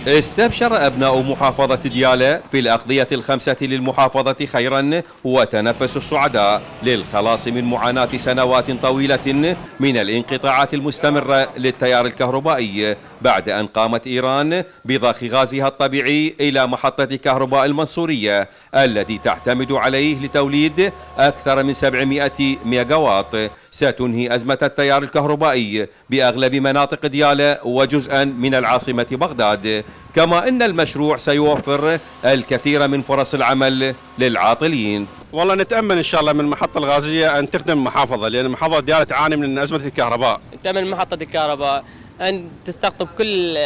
استبشر أبناء محافظة ديالى في الأقضية الخمسة للمحافظة خيرا وتنفسوا السعداء للخلاص من معاناة سنوات طويلة من الانقطاعات المستمرة للتيار الكهربائي بعد أن قامت إيران بضخ غازها الطبيعي إلى محطة كهرباء المنصورية التي تعتمد عليه لتوليد أكثر من 700 ميجاوات ستنهي أزمة التيار الكهربائي بأغلب مناطق ديالى وجزءا من العاصمة بغداد، كما أن المشروع سيوفر الكثير من فرص العمل للعاطلين. والله نتأمل إن شاء الله من المحطة الغازية أن تخدم المحافظة، لأن المحافظة ديالى تعاني من أزمة الكهرباء. نتأمل محطة الكهرباء أن تستقطب كل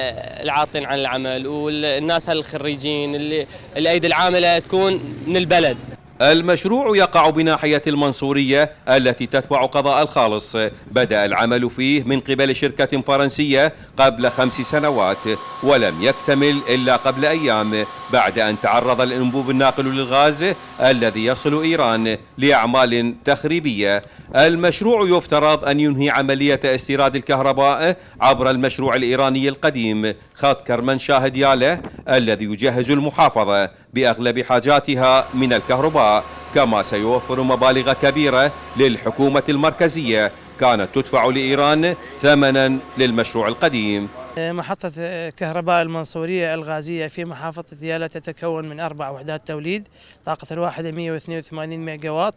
العاطلين عن العمل والناس الخريجين اللي الأيدي العاملة تكون من البلد. المشروع يقع بناحية المنصورية التي تتبع قضاء الخالص، بدأ العمل فيه من قبل شركة فرنسية قبل 5 سنوات ولم يكتمل إلا قبل أيام بعد أن تعرض الأنبوب الناقل للغاز الذي يصل إيران لأعمال تخريبية. المشروع يفترض أن ينهي عملية استيراد الكهرباء عبر المشروع الإيراني القديم خط كرمانشاه ديالى الذي يجهز المحافظة بأغلب حاجاتها من الكهرباء، كما سيوفر مبالغ كبيرة للحكومة المركزية كانت تدفع لإيران ثمنا للمشروع القديم. محطة كهرباء المنصورية الغازية في محافظة ديالى تتكون من 4 وحدات توليد، طاقة الواحدة 182 ميجا واط،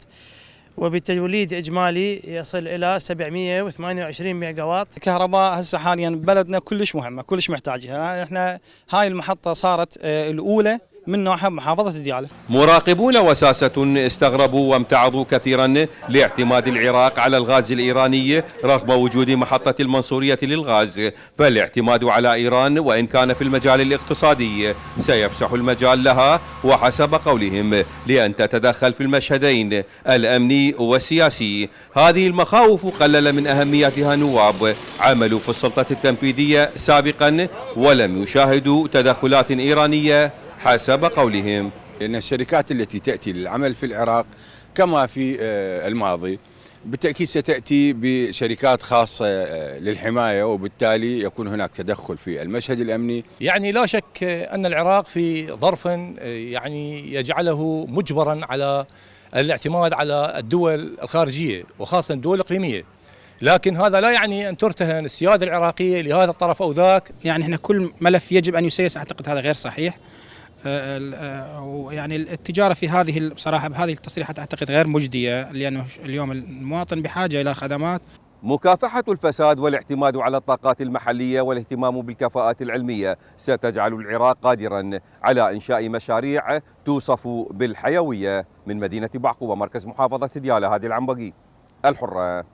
وبتوليد إجمالي يصل إلى 728 ميجا واط. الكهرباء هسه حاليا بلدنا كلش مهمة، كلش محتاجها. احنا هاي المحطة صارت الأولى من نوعها بمحافظة ديالى. مراقبون وساسة استغربوا وامتعضوا كثيرا لاعتماد العراق على الغاز الإيراني رغم وجود محطة المنصورية للغاز، فالاعتماد على إيران وإن كان في المجال الاقتصادي سيفسح المجال لها وحسب قولهم لأن تتدخل في المشهدين الأمني والسياسي. هذه المخاوف قلل من أهميتها نواب عملوا في السلطة التنفيذية سابقا ولم يشاهدوا تدخلات إيرانية حسب قولهم. لأن الشركات التي تأتي للعمل في العراق كما في الماضي بالتأكيد ستأتي بشركات خاصة للحماية، وبالتالي يكون هناك تدخل في المشهد الأمني. يعني لا شك أن العراق في ظرف يعني يجعله مجبرا على الاعتماد على الدول الخارجية وخاصة الدول الإقليمية، لكن هذا لا يعني أن ترتهن السيادة العراقية لهذا الطرف أو ذاك. يعني احنا كل ملف يجب أن يسيس، أعتقد هذا غير صحيح. يعني التجارة في هذه بصراحة بهذه التصريحات أعتقد غير مجدية، لأنه اليوم المواطن بحاجة إلى خدمات. مكافحة الفساد والاعتماد على الطاقات المحلية والاهتمام بالكفاءات العلمية ستجعل العراق قادرا على إنشاء مشاريع توصف بالحيوية. من مدينة بعقوبة مركز محافظة ديالى، هادي العنبقي، الحرة.